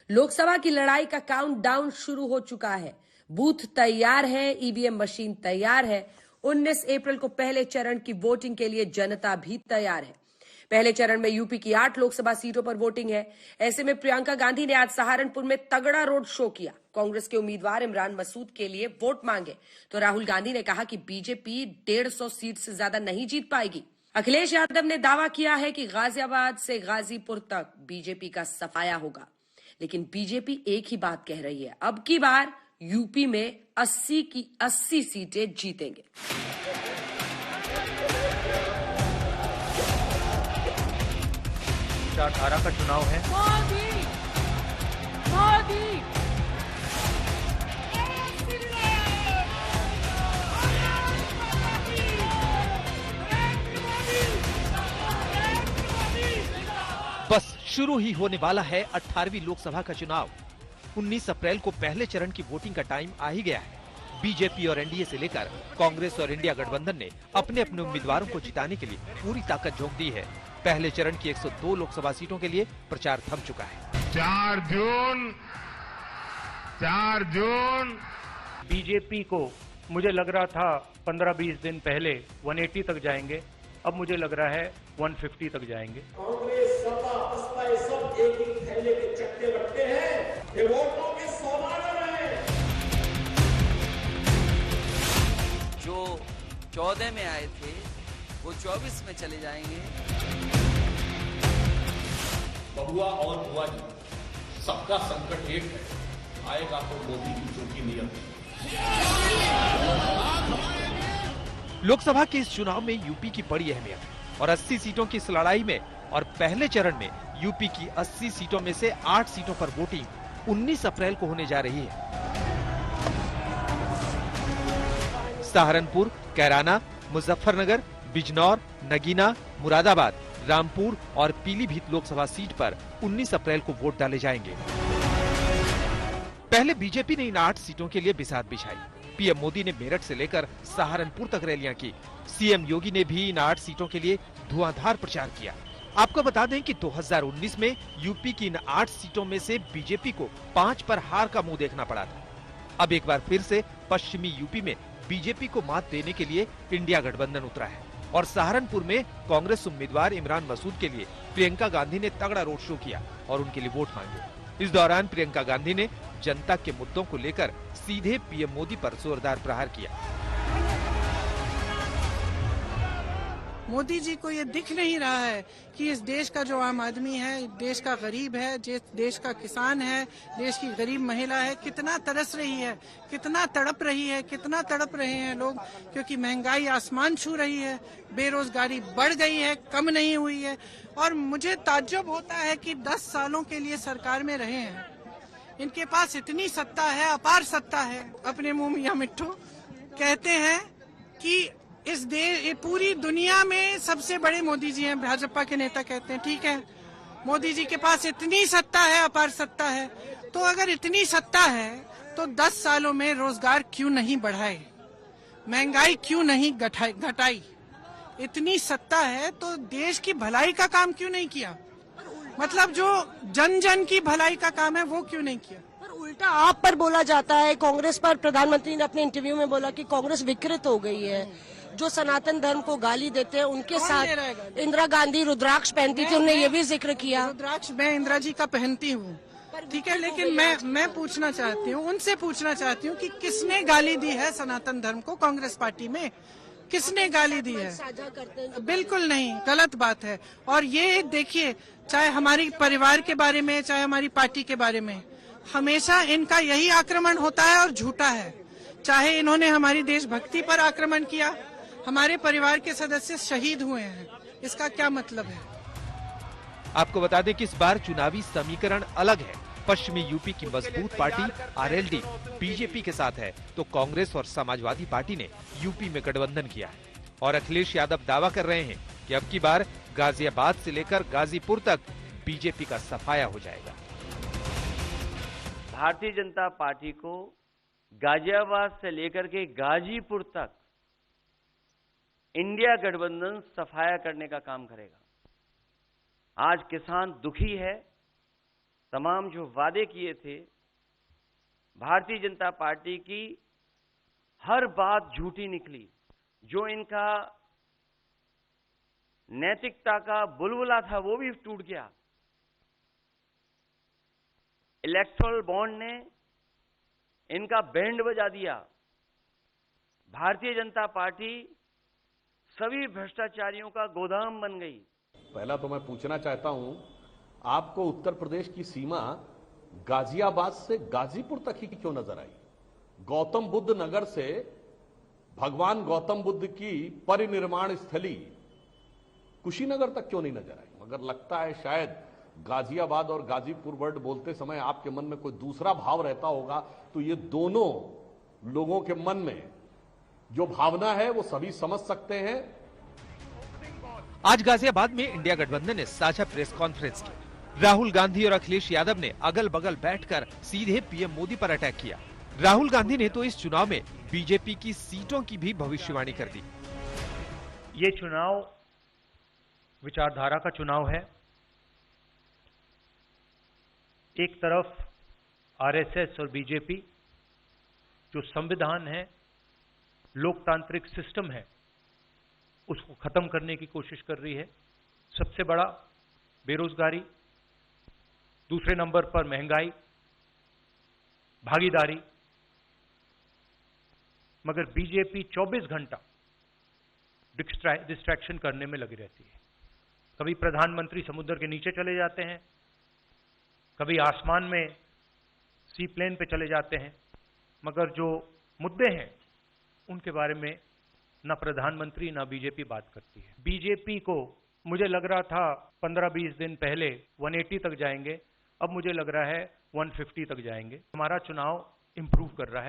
लोकसभा की लड़ाई का काउंटडाउन शुरू हो चुका है। बूथ तैयार है, ईवीएम मशीन तैयार है। 19 अप्रैल को पहले चरण की वोटिंग के लिए जनता भी तैयार है। पहले चरण में यूपी की 8 लोकसभा सीटों पर वोटिंग है। ऐसे में प्रियंका गांधी ने आज सहारनपुर में तगड़ा रोड शो किया। कांग्रेस के उम्मीदवार इमरान मसूद के लिए वोट मांगे तो राहुल गांधी ने कहा कि बीजेपी 150 सीट से ज्यादा नहीं जीत पाएगी। अखिलेश यादव ने दावा किया है कि गाजियाबाद से गाजीपुर तक बीजेपी का सफाया होगा, लेकिन बीजेपी एक ही बात कह रही है, अब की बार यूपी में 80 की 80 सीटें जीतेंगे। 2018 का चुनाव है। मोदी मोदी बस शुरू ही होने वाला है 18वीं लोकसभा का चुनाव। 19 अप्रैल को पहले चरण की वोटिंग का टाइम आ ही गया है। बीजेपी और एनडीए से लेकर कांग्रेस और इंडिया गठबंधन ने अपने अपने उम्मीदवारों को जिताने के लिए पूरी ताकत झोंक दी है। पहले चरण की 102 लोकसभा सीटों के लिए प्रचार थम चुका है। 4 जून बीजेपी को मुझे लग रहा था 15-20 दिन पहले 180 तक जाएंगे, अब मुझे लग रहा है 150 तक जाएंगे। कांग्रेस सपा बसपा ये सब एक ही थैले के चट्टे बट्टे हैं, ये वोटों के सौदागर हैं। जो 14 में आए थे वो 24 में चले जाएंगे। बहुआ और बुआ जी, सबका संकट एक है, आएगा तो मोदी की चौकी नियत। लोकसभा के इस चुनाव में यूपी की बड़ी अहमियत है और 80 सीटों की इस लड़ाई में और पहले चरण में यूपी की 80 सीटों में से 8 सीटों पर वोटिंग 19 अप्रैल को होने जा रही है। सहारनपुर, कैराना, मुजफ्फरनगर, बिजनौर, नगीना, मुरादाबाद, रामपुर और पीलीभीत लोकसभा सीट पर 19 अप्रैल को वोट डाले जाएंगे। पहले बीजेपी ने इन 8 सीटों के लिए बिसात बिछाई। पीएम मोदी ने मेरठ से लेकर सहारनपुर तक रैलियां की। सीएम योगी ने भी इन 8 सीटों के लिए धुआंधार प्रचार किया। आपको बता दें कि 2019 में यूपी की इन 8 सीटों में से बीजेपी को 5 पर हार का मुंह देखना पड़ा था। अब एक बार फिर से पश्चिमी यूपी में बीजेपी को मात देने के लिए इंडिया गठबंधन उतरा है और सहारनपुर में कांग्रेस उम्मीदवार इमरान मसूद के लिए प्रियंका गांधी ने तगड़ा रोड शो किया और उनके लिए वोट मांगे। इस दौरान प्रियंका गांधी ने जनता के मुद्दों को लेकर सीधे पीएम मोदी पर जोरदार प्रहार किया। मोदी जी को ये दिख नहीं रहा है कि इस देश का जो आम आदमी है, देश का गरीब है, देश का किसान है, देश की गरीब महिला है, कितना तरस रही है, कितना तड़प रही है, कितना तड़प रहे हैं लोग, क्योंकि महंगाई आसमान छू रही है, बेरोजगारी बढ़ गई है, कम नहीं हुई है। और मुझे ताज्जुब होता है कि 10 सालों के लिए सरकार में रहे हैं, इनके पास इतनी सत्ता है, अपार सत्ता है। अपने मुंह मियां मिट्ठू कहते हैं कि इस देश, पूरी दुनिया में सबसे बड़े मोदी जी हैं, भाजपा के नेता कहते हैं। ठीक है, मोदी जी के पास इतनी सत्ता है, अपार सत्ता है, तो अगर इतनी सत्ता है तो 10 सालों में रोजगार क्यों नहीं बढ़ाए, महंगाई क्यों नहीं घटाई? इतनी सत्ता है तो देश की भलाई का काम क्यों नहीं किया? मतलब जो जन जन की भलाई का काम है वो क्यों नहीं किया? पर उल्टा आप पर बोला जाता है, कांग्रेस पर प्रधानमंत्री ने अपने इंटरव्यू में बोला कि कांग्रेस विकृत हो गई है। जो सनातन धर्म को गाली देते हैं उनके साथ इंदिरा गांधी रुद्राक्ष पहनती थी, उन्होंने ये भी जिक्र किया। रुद्राक्ष मैं इंदिरा जी का पहनती हूँ, ठीक है, लेकिन मैं पूछना चाहती हूँ, उनसे पूछना चाहती हूँ कि किसने गाली दी है सनातन धर्म को कांग्रेस पार्टी में? किसने गाली दी है? बिल्कुल नहीं, गलत बात है। और ये देखिए, चाहे हमारी परिवार के बारे में, चाहे हमारी पार्टी के बारे में, हमेशा इनका यही आक्रमण होता है और झूठा है। चाहे इन्होंने हमारी देशभक्ति पर आक्रमण किया, हमारे परिवार के सदस्य शहीद हुए हैं, इसका क्या मतलब है? आपको बता दें कि इस बार चुनावी समीकरण अलग है। पश्चिमी यूपी की मजबूत पार्टी आरएलडी बीजेपी के साथ है, तो कांग्रेस और समाजवादी पार्टी ने यूपी में गठबंधन किया है। और अखिलेश यादव दावा कर रहे हैं कि अब की बार गाजियाबाद से लेकर गाजीपुर तक बीजेपी का सफाया हो जाएगा। भारतीय जनता पार्टी को गाजियाबाद से लेकर के गाजीपुर तक इंडिया गठबंधन सफाया करने का काम करेगा। आज किसान दुखी है, तमाम जो वादे किए थे, भारतीय जनता पार्टी की हर बात झूठी निकली। जो इनका नैतिकता का बुलबुला था वो भी टूट गया। इलेक्टोरल बॉन्ड ने इनका बैंड बजा दिया। भारतीय जनता पार्टी सभी भ्रष्टाचारियों का गोदाम बन गई। पहला तो मैं पूछना चाहता हूं, आपको उत्तर प्रदेश की सीमा गाजियाबाद से गाजीपुर तक ही क्यों नजर आई? गौतम बुद्ध नगर से भगवान गौतम बुद्ध की परिनिर्माण स्थली कुशीनगर तक क्यों नहीं नजर आई? मगर लगता है शायद गाजियाबाद और गाजीपुर वर्ड बोलते समय आपके मन में कोई दूसरा भाव रहता होगा। तो ये दोनों लोगों के मन में जो भावना है वो सभी समझ सकते हैं। आज गाजियाबाद में इंडिया गठबंधन ने साझा प्रेस कॉन्फ्रेंस की। राहुल गांधी और अखिलेश यादव ने अगल बगल बैठकर सीधे पीएम मोदी पर अटैक किया। राहुल गांधी ने तो इस चुनाव में बीजेपी की सीटों की भी भविष्यवाणी कर दी। ये चुनाव विचारधारा का चुनाव है। एक तरफ आरएसएस और बीजेपी जो संविधान है, लोकतांत्रिक सिस्टम है, उसको खत्म करने की कोशिश कर रही है। सबसे बड़ा बेरोजगारी, दूसरे नंबर पर महंगाई, भागीदारी। मगर बीजेपी 24 घंटा डिस्ट्रैक्शन करने में लगी रहती है। कभी प्रधानमंत्री समुद्र के नीचे चले जाते हैं, कभी आसमान में सी प्लेन पे चले जाते हैं, मगर जो मुद्दे हैं उनके बारे में न प्रधानमंत्री न बीजेपी बात करती है। बीजेपी को मुझे लग रहा था 15-20 दिन पहले 180 तक जाएंगे, अब मुझे लग रहा है 150 तक जाएंगे। हमारा चुनाव इंप्रूव कर रहा है।